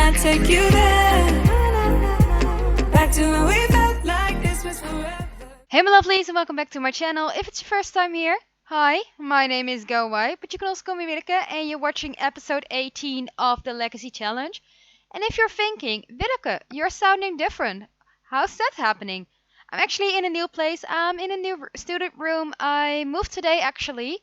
I take you there? Back to when we felt like this was forever. Hey my lovelies and welcome back to my channel. If it's your first time here, hi, my name is GoWai, but you can also call me Willeke and you're watching episode 18 of the Legacy Challenge. And if you're thinking, Willeke, you're sounding different, how's that happening? I'm actually in a new place, I'm in a new student room, I moved today actually.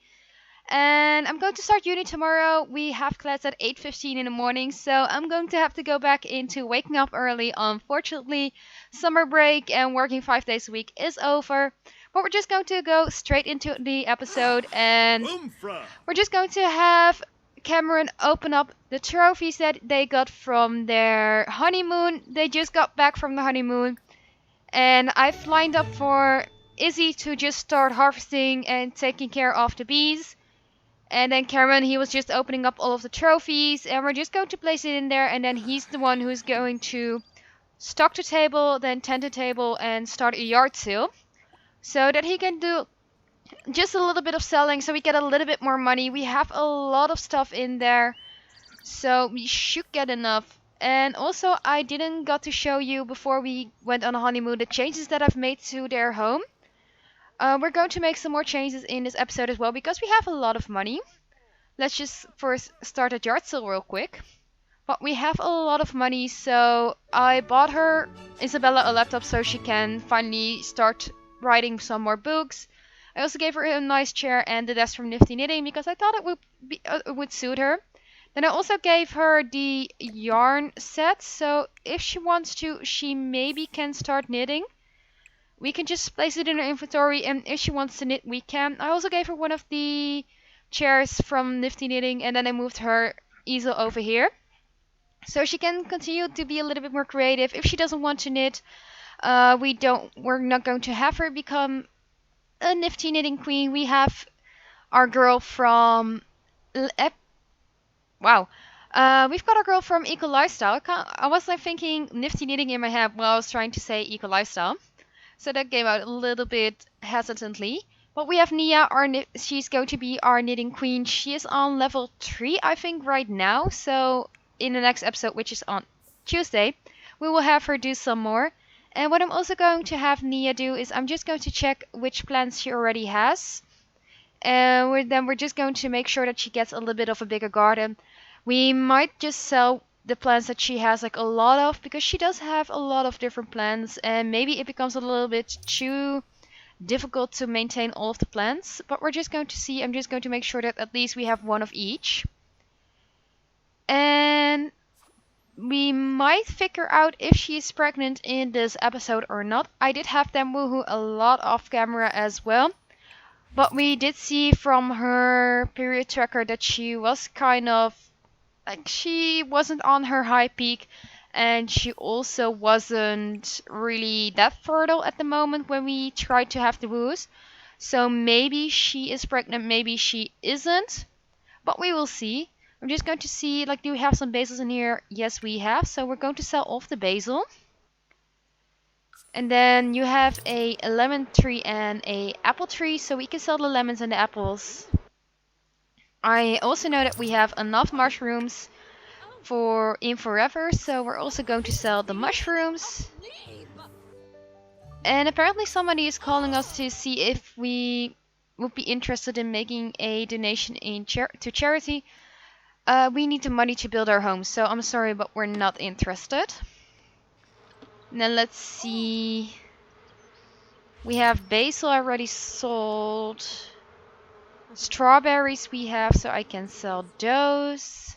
And I'm going to start uni tomorrow. We have class at 8:15 in the morning, so I'm going to have to go back into waking up early. Unfortunately, summer break and working 5 days a week is over. But we're just going to go straight into the episode, and we're just going to have Cameron open up the trophies that they got from their honeymoon. They just got back from the honeymoon, and I've lined up for Izzy to just start harvesting and taking care of the bees. And then Cameron, he was just opening up all of the trophies, and we're just going to place it in there, and then he's the one who's going to stock the table, then tend the table, and start a yard sale, so that he can do just a little bit of selling, so we get a little bit more money. We have a lot of stuff in there, so we should get enough. And also, I didn't got to show you before we went on a honeymoon the changes that I've made to their home. We're going to make some more changes in this episode as well because we have a lot of money. Let's just first start a yard sale real quick. But we have a lot of money, so I bought her, Isabella, a laptop so she can finally start writing some more books. I also gave her a nice chair and the desk from Nifty Knitting because I thought it would suit her. Then I also gave her the yarn set, so if she wants to, she maybe can start knitting. We can just place it in her inventory, and if she wants to knit, we can. I also gave her one of the chairs from Nifty Knitting, and then I moved her easel over here, so she can continue to be a little bit more creative. If she doesn't want to knit, we're not going to have her become a Nifty Knitting queen. We have our girl from we've got our girl from Eco Lifestyle. I was like thinking Nifty Knitting in my head while I was trying to say Eco Lifestyle. So that came out a little bit hesitantly. But we have Nia, she's going to be our knitting queen. She is on level 3, I think, right now. So in the next episode, which is on Tuesday, we will have her do some more. And what I'm also going to have Nia do is I'm just going to check which plants she already has. And then we're just going to make sure that she gets a little bit of a bigger garden. We might just sell the plants that she has like a lot of, because she does have a lot of different plants, and maybe it becomes a little bit too difficult to maintain all of the plants. But we're just going to see. I'm just going to make sure that at least we have one of each, and we might figure out if she is pregnant in this episode or not. I did have them woohoo a lot off camera as well, but we did see from her period tracker that she was kind of like, she wasn't on her high peak, and she also wasn't really that fertile at the moment when we tried to have the woos. So maybe she is pregnant, maybe she isn't, but we will see. I'm just going to see, like, do we have some basils in here? Yes, we have, so we're going to sell off the basil. And then you have a lemon tree and a apple tree, so we can sell the lemons and the apples. I also know that we have enough mushrooms for in forever, so we're also going to sell the mushrooms. And apparently somebody is calling us to see if we would be interested in making a donation to charity. We need the money to build our home, so I'm sorry, but we're not interested. And then let's see. We have basil already sold. Strawberries we have, so I can sell those.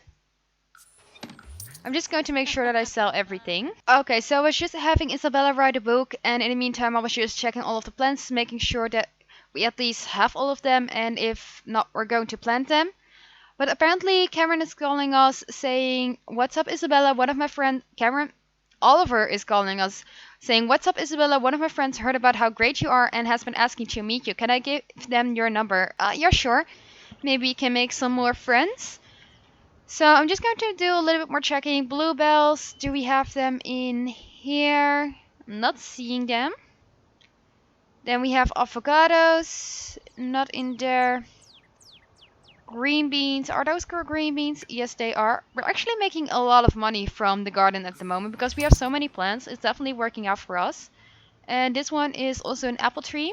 I'm just going to make sure that I sell everything. Okay, so I was just having Isabella write a book, and in the meantime I was just checking all of the plants, making sure that we at least have all of them, and if not, we're going to plant them. But apparently Cameron is calling us saying, "What's up, Isabella? One of my friends," Oliver is calling us saying, "What's up, Isabella? One of my friends heard about how great you are and has been asking to meet you. Can I give them your number?" Yeah, sure. Maybe we can make some more friends. So I'm just going to do a little bit more checking. Bluebells, do we have them in here? I'm not seeing them. Then we have avocados, not in there. green beans. Are those green beans? Yes, they are. We're actually making a lot of money from the garden at the moment because we have so many plants. It's definitely working out for us. And this one is also an apple tree.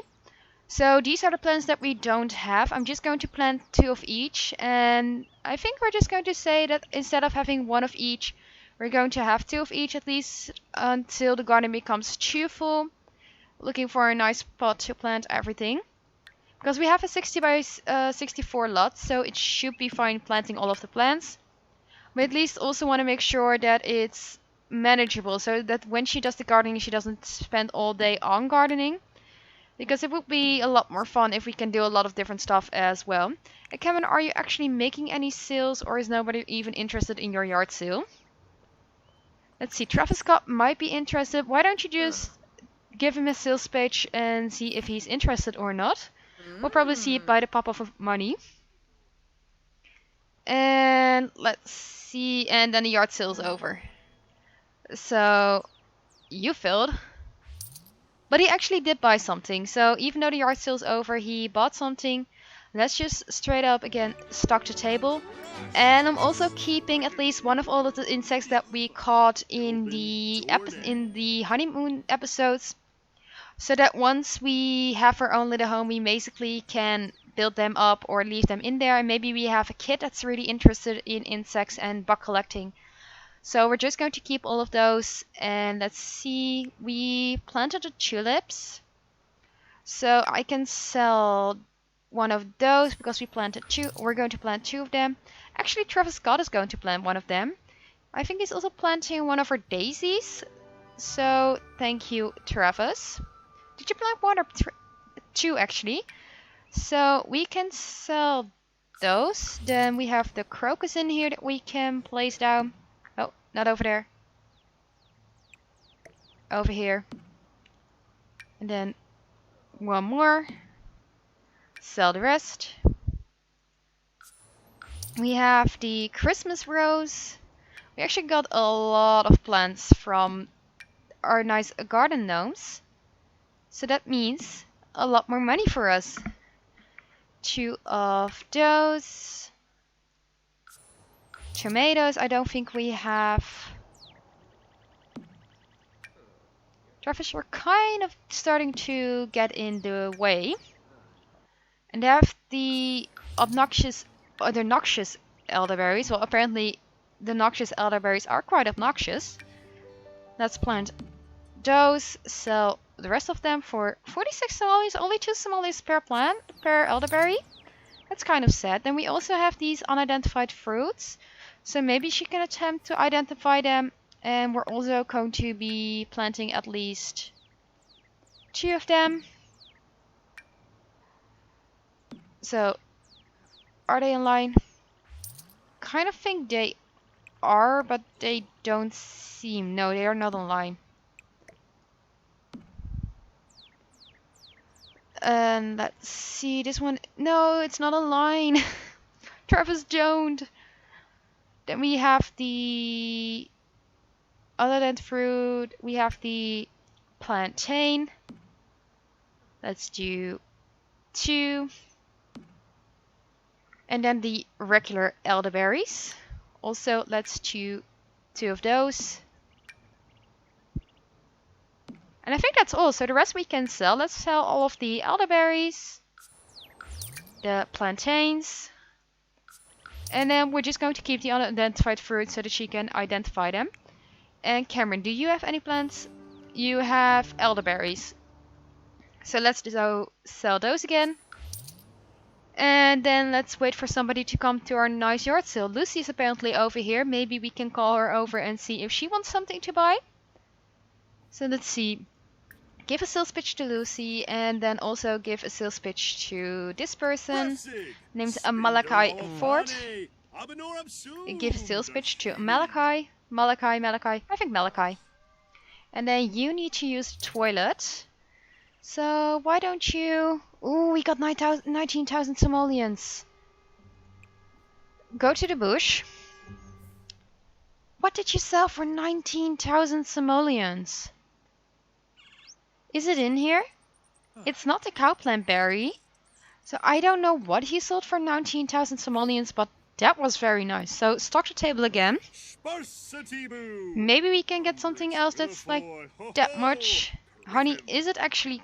So these are the plants that we don't have. I'm just going to plant 2 of each. And I think we're just going to say that instead of having 1 of each, we're going to have 2 of each at least until the garden becomes too full. Looking for a nice spot to plant everything. Because we have a 60 by 64 lot, so it should be fine planting all of the plants. But at least also want to make sure that it's manageable, so that when she does the gardening, she doesn't spend all day on gardening. Because it would be a lot more fun if we can do a lot of different stuff as well. And Cameron, are you actually making any sales, or is nobody even interested in your yard sale? Let's see, Travis Scott might be interested. Why don't you just give him a sales page and see if he's interested or not? We'll probably see it by the pop of money. And let's see, and then the yard sale's over. So, you failed. But he actually did buy something, so even though the yard sale's over, he bought something. Let's just straight up again stock the table. And I'm also keeping at least one of all of the insects that we caught in the honeymoon episodes. So that once we have our own little home, we basically can build them up or leave them in there. And maybe we have a kid that's really interested in insects and bug collecting. So we're just going to keep all of those. And let's see, we planted the tulips. So I can sell one of those because we planted 2. We're going to plant 2 of them. Actually, Travis Scott is going to plant one of them. I think he's also planting one of our daisies. So thank you, Travis. Did you plant 1 or 2 actually? So we can sell those. Then we have the crocus in here that we can place down. Oh, not over there. Over here. And then 1 more. Sell the rest. We have the Christmas rose. We actually got a lot of plants from our nice garden gnomes. So that means a lot more money for us. 2 of those. Tomatoes, I don't think we have. Travis, we're kind of starting to get in the way. And they have the noxious elderberries. Well, apparently the noxious elderberries are quite obnoxious. Let's plant those, sell the rest of them for 46 simoleons. Only 2 simoleons per plant, per elderberry. That's kind of sad. Then we also have these unidentified fruits. So maybe she can attempt to identify them. And we're also going to be planting at least 2 of them. So, are they in line? Kind of think they are, but they don't seem. No, they are not in line. And let's see, this one. No, it's not in line. Travis joined. Then we have the other than fruit, we have the plantain. Let's do 2. And then the regular elderberries. Also, let's do 2 of those. And I think that's all. So the rest we can sell. Let's sell all of the elderberries, the plantains. And then we're just going to keep the unidentified fruits so that she can identify them. And Cameron, do you have any plants? You have elderberries. So let's just sell those again. And then let's wait for somebody to come to our nice yard sale. Lucy is apparently over here. Maybe we can call her over and see if she wants something to buy. So let's see. Give a sales pitch to Lucy and then also give a sales pitch to this person named Malachi Ford. Give a sales pitch to Malachi. Malachi. I think Malachi. And then you need to use the toilet. So why don't you... Ooh, we got 19,000 simoleons. Go to the bush. What did you sell for 19,000 simoleons? Is it in here? It's not the cowplant berry. So I don't know what he sold for 19,000 simoleons, but that was very nice. So stock the table again. Maybe we can get something else that's like that much. Honey, is it actually...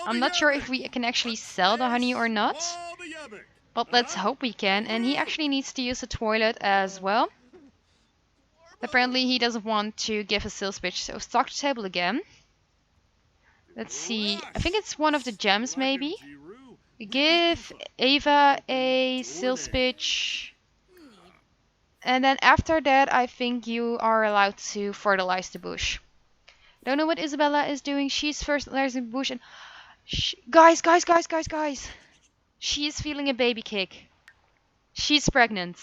I'm not sure if we can actually sell the honey or not. But let's hope we can. And he actually needs to use the toilet as well. Apparently he doesn't want to give a sales pitch. So stock the table again. Let's see. I think it's one of the gems maybe. Give Ava a sales pitch. And then after that, I think you are allowed to fertilize the bush. Don't know what Isabella is doing. She's fertilizing the bush and... Guys. She is feeling a baby kick. She's pregnant.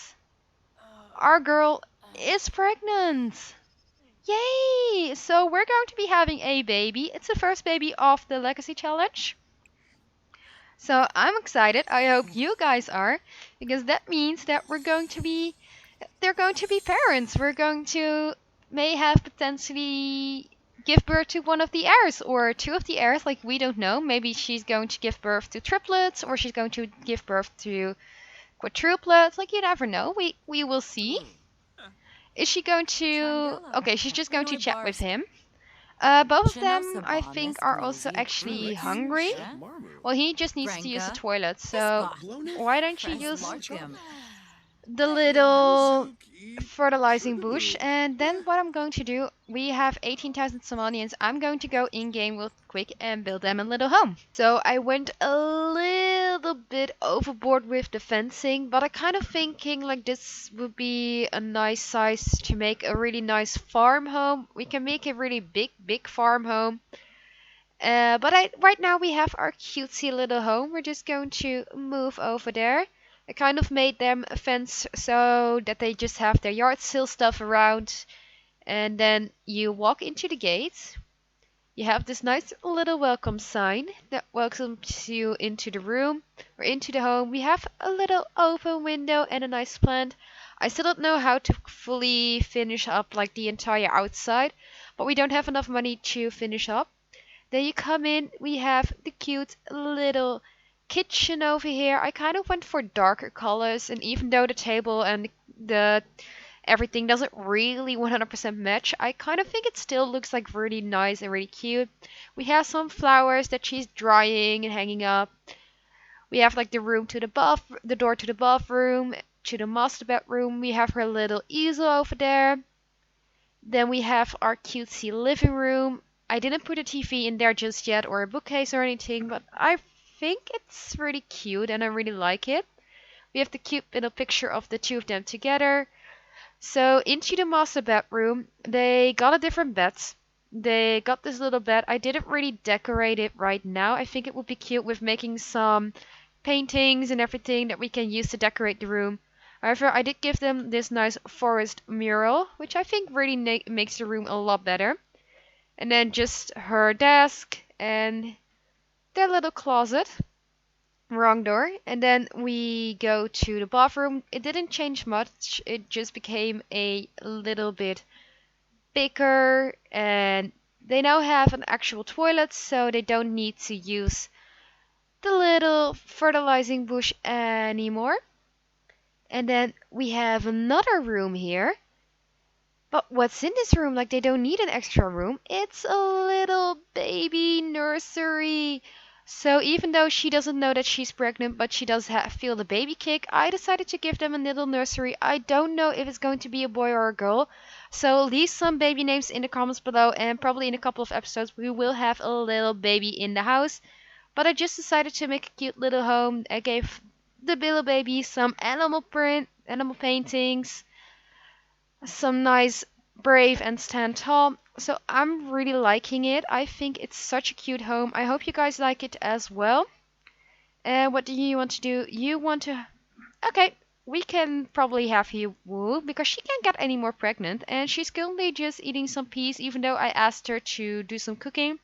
Our girl is pregnant. Yay! So we're going to be having a baby. It's the first baby of the Legacy Challenge. So I'm excited. I hope you guys are. Because that means that they're going to be parents. We're going to may have potentially give birth to one of the heirs or two of the heirs, like we don't know. Maybe she's going to give birth to triplets or she's going to give birth to quadruplets. Like you never know. We will see. Is she going to... Okay, she's just going to chat with him. Both of them, I think, are also actually hungry. Well, he just needs to use the toilet, so why don't you use the little fertilizing bush? And then what I'm going to do, we have 18,000 simoleons. I'm going to go in-game real quick and build them a little home. So I went a little bit overboard with the fencing, but I kind of thinking like this would be a nice size to make a really nice farm home. We can make a really big farm home. But right now we have our cutesy little home. We're just going to move over there. I kind of made them a fence so that they just have their yard sale stuff around. And then you walk into the gate. You have this nice little welcome sign that welcomes you into the room or into the home. We have a little open window and a nice plant. I still don't know how to fully finish up like the entire outside, but we don't have enough money to finish up. Then you come in, we have the cute little kitchen over here. I kind of went for darker colors, and even though the table and the everything doesn't really 100% match, I kind of think it still looks like really nice and really cute. We have some flowers that she's drying and hanging up. We have like the door to the bathroom, to the master bedroom. We have her little easel over there. Then we have our cutesy living room. I didn't put a TV in there just yet or a bookcase or anything, but I think it's really cute and I really like it. We have the cute little picture of the two of them together. So into the master bedroom, they got a different bed. They got this little bed. I didn't really decorate it right now. I think it would be cute with making some paintings and everything that we can use to decorate the room. However, I did give them this nice forest mural, which I think really makes the room a lot better. And then just her desk and their little closet. Wrong door. And then we go to the bathroom. It didn't change much. It just became a little bit bigger. And they now have an actual toilet, so they don't need to use the little fertilizing bush anymore. And then we have another room here. But what's in this room? Like, they don't need an extra room. It's a little baby nursery. So even though she doesn't know that she's pregnant, but she does feel the baby kick, I decided to give them a little nursery. I don't know if it's going to be a boy or a girl. So leave some baby names in the comments below, and probably in a couple of episodes we will have a little baby in the house. But I just decided to make a cute little home. I gave the little baby some animal paintings, some nice brave and stand tall. So I'm really liking it. I think it's such a cute home. I hope you guys like it as well. And what do you want to do? You want to... Okay, we can probably have you woo because she can't get any more pregnant. And she's currently just eating some peas, even though I asked her to do some cooking.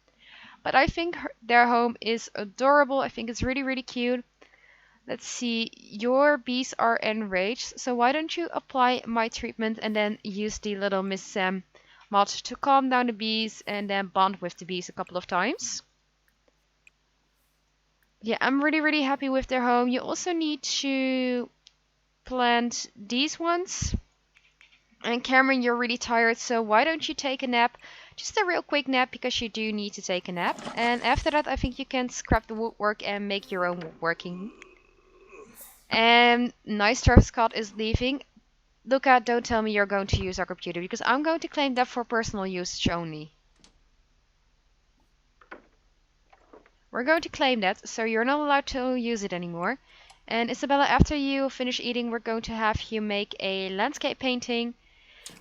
But I think their home is adorable. I think it's really cute. Let's see, your bees are enraged, so why don't you apply my treatment and then use the little Miss Sam mod to calm down the bees and then bond with the bees a couple of times. Yeah, I'm really happy with their home. You also need to plant these ones. And Cameron, you're really tired, so why don't you take a nap? Just a real quick nap because you do need to take a nap. And after that, I think you can scrap the woodwork and make your own woodworking. And nice Travis Scott is leaving. Luca, don't tell me you're going to use our computer because I'm going to claim that for personal usage only. We're going to claim that, so you're not allowed to use it anymore. And Isabella, after you finish eating, we're going to have you make a landscape painting.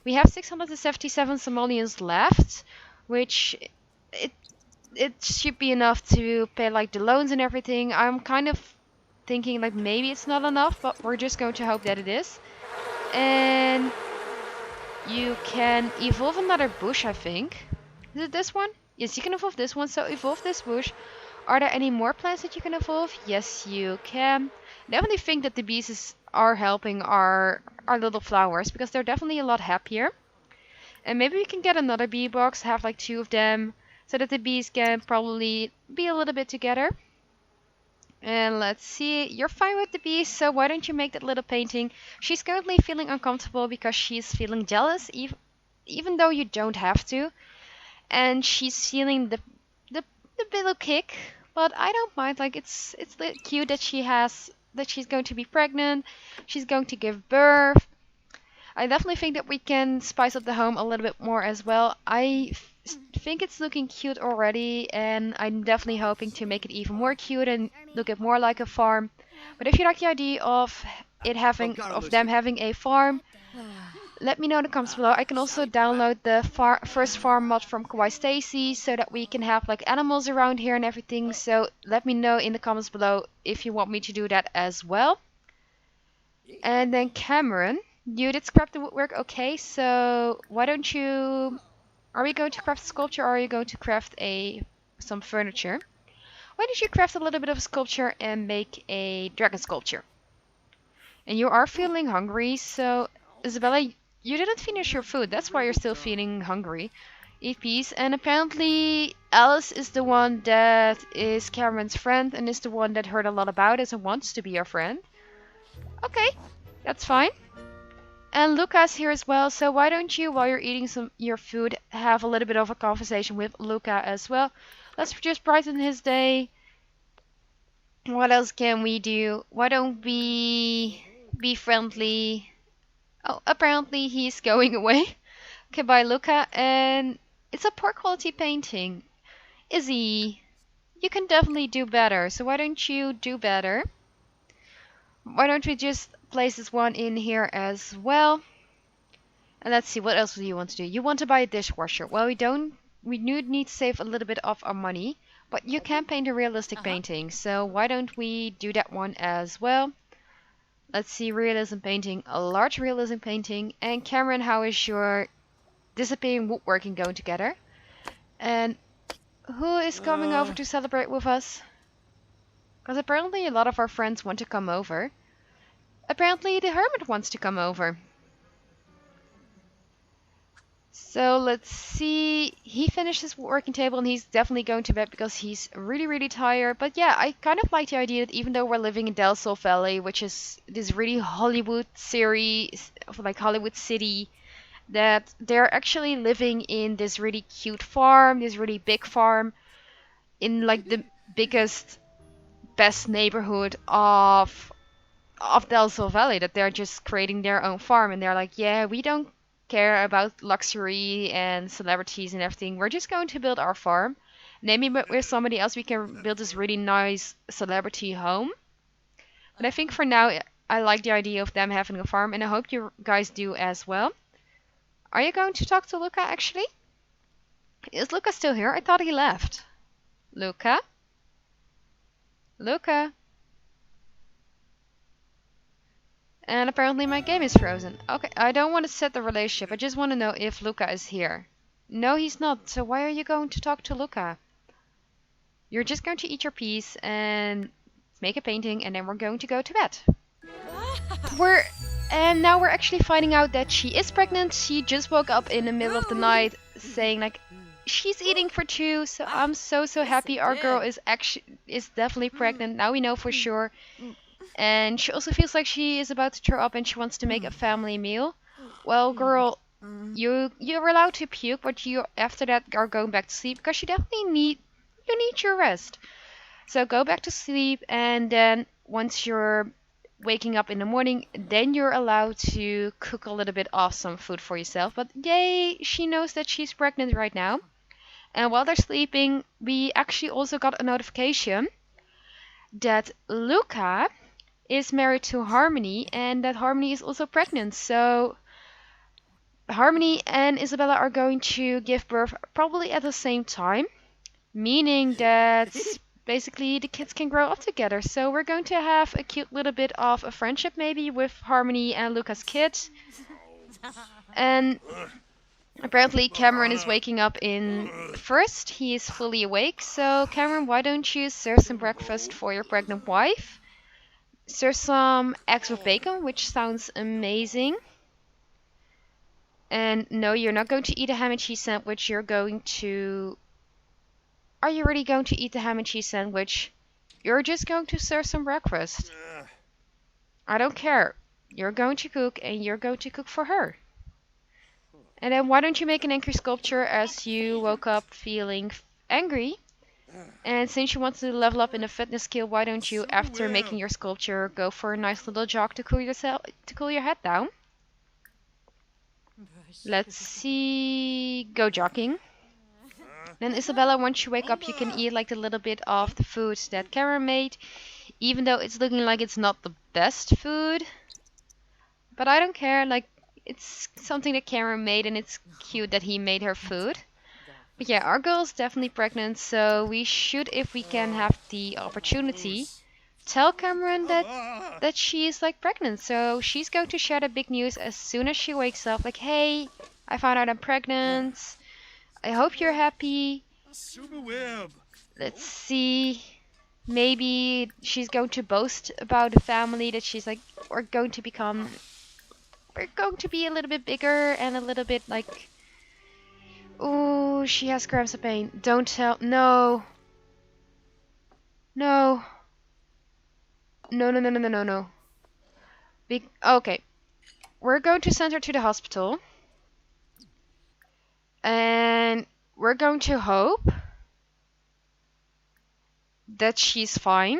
We have 677 simoleons left, which it it should be enough to pay like the loans and everything. I'm kind of thinking like maybe it's not enough, but we're just going to hope that it is. And you can evolve another bush, I think. Is it this one? Yes, you can evolve this one, so evolve this bush. Are there any more plants that you can evolve? Yes, you can. Definitely think that the bees are helping our little flowers because they're definitely a lot happier. And maybe we can get another bee box, have like 2 of them, so that the bees can probably be a little bit together. And let's see, you're fine with the bees, so why don't you make that little painting? She's currently feeling uncomfortable because she's feeling jealous, even though you don't have to. And she's feeling the, the little kick, but I don't mind. Like it's cute that she's going to be pregnant, she's going to give birth. I definitely think that we can spice up the home a little bit more as well. Think it's looking cute already, and I'm definitely hoping to make it even more cute and look it more like a farm. But if you like the idea of them having a farm, let me know in the comments below. I can also download the first farm mod from Kawaii Stacy so that we can have like animals around here and everything. So let me know in the comments below if you want me to do that as well. And then Cameron, you did scrap the woodwork, okay, so why don't you... Are we going to craft a sculpture or are you going to craft some furniture? Why don't you craft a little bit of a sculpture and make a dragon sculpture? And you are feeling hungry, so Isabella, you didn't finish your food, that's why you're still feeling hungry. Eat peas, and apparently Alice is the one that is Cameron's friend and is the one that heard a lot about us and wants to be our friend. Okay, that's fine. And Luca's here as well, so why don't you, while you're eating your food, have a little bit of a conversation with Luca as well. Let's just brighten his day. What else can we do? Why don't we be friendly? Oh, apparently he's going away. Okay, bye Luca. And it's a poor quality painting. Izzy, you can definitely do better, so why don't you do better? Why don't we just place this one in here as well? And let's see, what else do you want to do? You want to buy a dishwasher. Well, we do need to save a little bit of our money, but you can paint a realistic painting, so why don't we do that one as well? Let's see, realism painting, a large realism painting. And Cameron, how is your disappearing woodworking going together? And who is coming over to celebrate with us? Because apparently a lot of our friends want to come over. Apparently the hermit wants to come over. So let's see, he finished his working table and he's definitely going to bed because he's really tired. But yeah, I kind of like the idea that even though we're living in Del Sol Valley, which is this really Hollywood series, like Hollywood City, that they're actually living in this really cute farm, this really big farm, in like the biggest, best neighborhood of Del Sol Valley, that they're just creating their own farm and they're like, yeah, we don't care about luxury and celebrities and everything. We're just going to build our farm. Maybe with somebody else we can build this really nice celebrity home. But I think for now I like the idea of them having a farm, and I hope you guys do as well. Are you going to talk to Luca actually? Is Luca still here? I thought he left. Luca? Luca? And apparently my game is frozen. Okay, I don't want to set the relationship. I just want to know if Luca is here. No, he's not. So why are you going to talk to Luca? You're just going to eat your piece and make a painting, and then we're going to go to bed. And now we're actually finding out that she is pregnant. She just woke up in the middle of the night saying like, she's eating for two, so I'm so happy our girl is definitely pregnant. Now we know for sure. And she also feels like she is about to throw up and she wants to make a family meal. Well, girl, you're allowed to puke, but you after that are going back to sleep because you need your rest. So go back to sleep, and then once you're waking up in the morning, then you're allowed to cook a little bit of some food for yourself. But yay, she knows that she's pregnant right now. And while they're sleeping, we actually also got a notification that Luca is married to Harmony and that Harmony is also pregnant. So Harmony and Isabella are going to give birth probably at the same time, meaning that basically the kids can grow up together. So we're going to have a cute little bit of a friendship maybe with Harmony and Luca's kids. And apparently Cameron is waking up in first. He is fully awake. So Cameron, why don't you serve some breakfast for your pregnant wife? Serve some eggs with bacon, which sounds amazing. And no, you're not going to eat a ham and cheese sandwich. You're going to... Are you really going to eat the ham and cheese sandwich? You're just going to serve some breakfast. I don't care. You're going to cook and you're going to cook for her. And then why don't you make an angry sculpture as you woke up feeling angry? And since you want to level up in the fitness skill, why don't you, after making your sculpture, go for a nice little jog to cool your head down? Let's see. Go jogging. Then Isabella, once you wake up, you can eat like a little bit of the food that Karen made, even though it's looking like it's not the best food. But I don't care. Like, it's something that Karen made, and it's cute that he made her food. But yeah, our girl is definitely pregnant, so we should, if we can have the opportunity, tell Cameron that she is like pregnant. So she's going to share the big news as soon as she wakes up. Like, hey, I found out I'm pregnant. I hope you're happy. Let's see. Maybe she's going to boast about the family that she's like, we're going to be a little bit bigger and a little bit like, oh, she has cramps of pain. Don't tell. No. No. No, no, no, no, no, no, no. Okay. We're going to send her to the hospital. And we're going to hope that she's fine.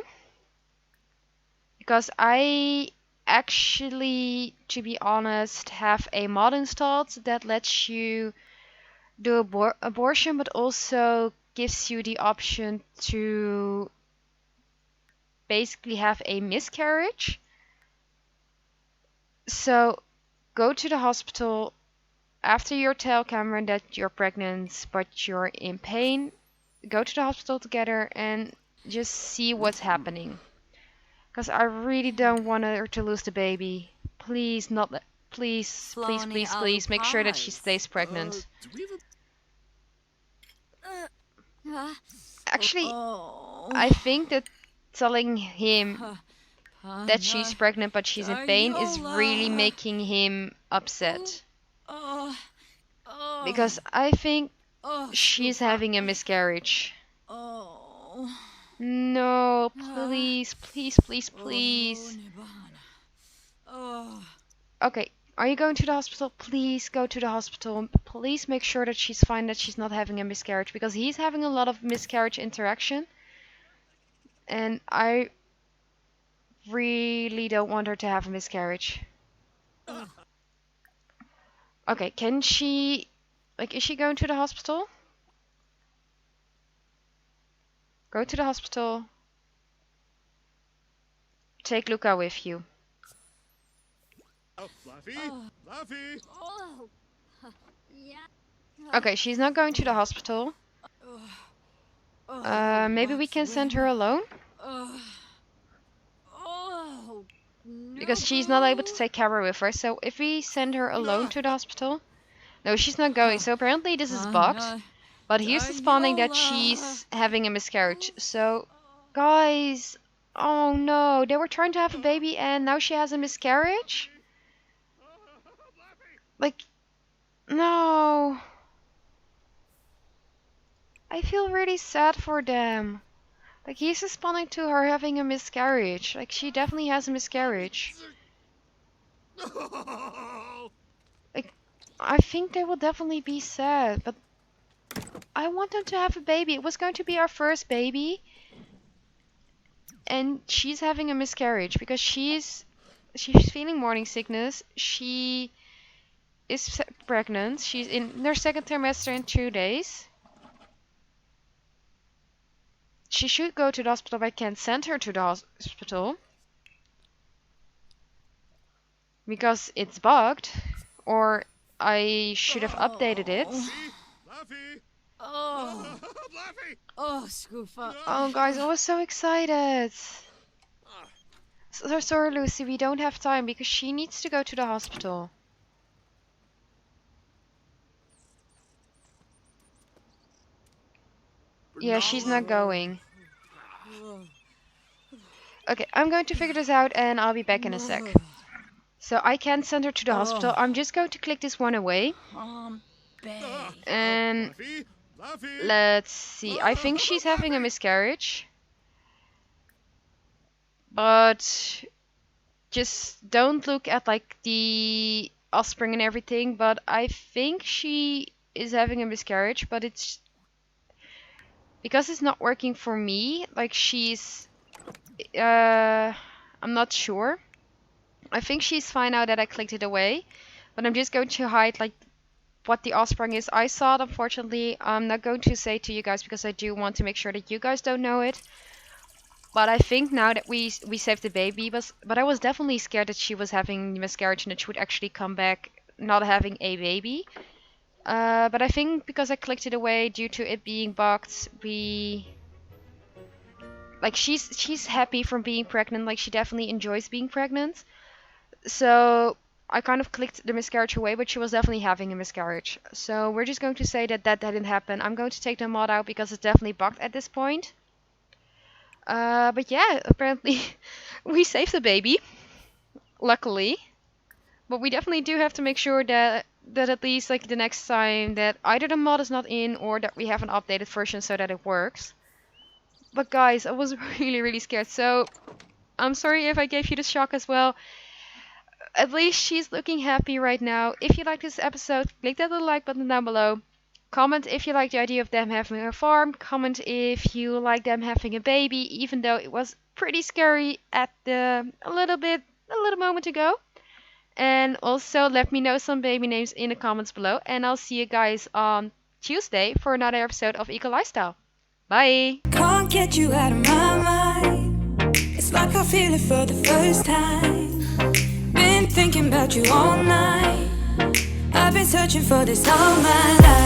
Because I actually, to be honest, have a mod installed that lets you do abortion, but also gives you the option to basically have a miscarriage. So go to the hospital after you tell Cameron that you're pregnant but you're in pain. Go to the hospital together and just see what's happening. Because I really don't want her to lose the baby. Please, not. Please, please, please, please, make sure that she stays pregnant. Actually, I think that telling him that she's pregnant but she's in pain is really making him upset. Because I think she's having a miscarriage. No, please, please, please, please. Okay, are you going to the hospital? Please go to the hospital. Please make sure that she's fine, that she's not having a miscarriage, because he's having a lot of miscarriage interaction. And I really don't want her to have a miscarriage. Okay, can she... Like, is she going to the hospital? Go to the hospital. Take Luca with you. Okay, she's not going to the hospital. Maybe we can send her alone? Because she's not able to take Cabra with her. So if we send her alone to the hospital... No, she's not going. So apparently this is bugged. But here's responding that she's having a miscarriage. So, guys... Oh no, they were trying to have a baby and now she has a miscarriage? Like... No... I feel really sad for them. Like, he's responding to her having a miscarriage. Like, she definitely has a miscarriage. Like, I think they will definitely be sad, but I want them to have a baby. It was going to be our first baby, and she's having a miscarriage because she's feeling morning sickness. She is pregnant. She's in her second trimester in 2 days. She should go to the hospital, but I can't send her to the hospital because it's bugged, or I should have updated it. Oh, oh, Scoofa. Oh, guys, I was so excited. So sorry, Lucy, we don't have time because she needs to go to the hospital. Yeah, she's not going. Okay, I'm going to figure this out and I'll be back in a sec. So I can't send her to the hospital. I'm just going to click this one away. And let's see. I think she's having a miscarriage. But just don't look at like the offspring and everything. But I think she is having a miscarriage. But it's because it's not working for me. Like she's... I'm not sure. I think she's fine now that I clicked it away. But I'm just going to hide like what the offspring is. I saw it, unfortunately. I'm not going to say to you guys because I do want to make sure that you guys don't know it. But I think now that we saved the baby, but I was definitely scared that she was having miscarriage and that she would actually come back not having a baby. But I think because I clicked it away due to it being bugged, she's happy from being pregnant. Like she definitely enjoys being pregnant. So I kind of clicked the miscarriage away, but she was definitely having a miscarriage. So we're just going to say that didn't happen. I'm going to take the mod out because it's definitely bugged at this point. But yeah, apparently we saved the baby, luckily. But we definitely do have to make sure that at least like the next time that either the mod is not in or that we have an updated version so that it works. But guys, I was really scared. So I'm sorry if I gave you the shock as well. At least she's looking happy right now. If you like this episode, click that little like button down below. Comment if you like the idea of them having a farm. Comment if you like them having a baby, even though it was pretty scary at a little moment ago. And also let me know some baby names in the comments below. And I'll see you guys on Tuesday for another episode of Eco Lifestyle. Bye! Can't get you out of my mind. It's like I feel it for the first time. Been thinking about you all night. I've been searching for this all my life.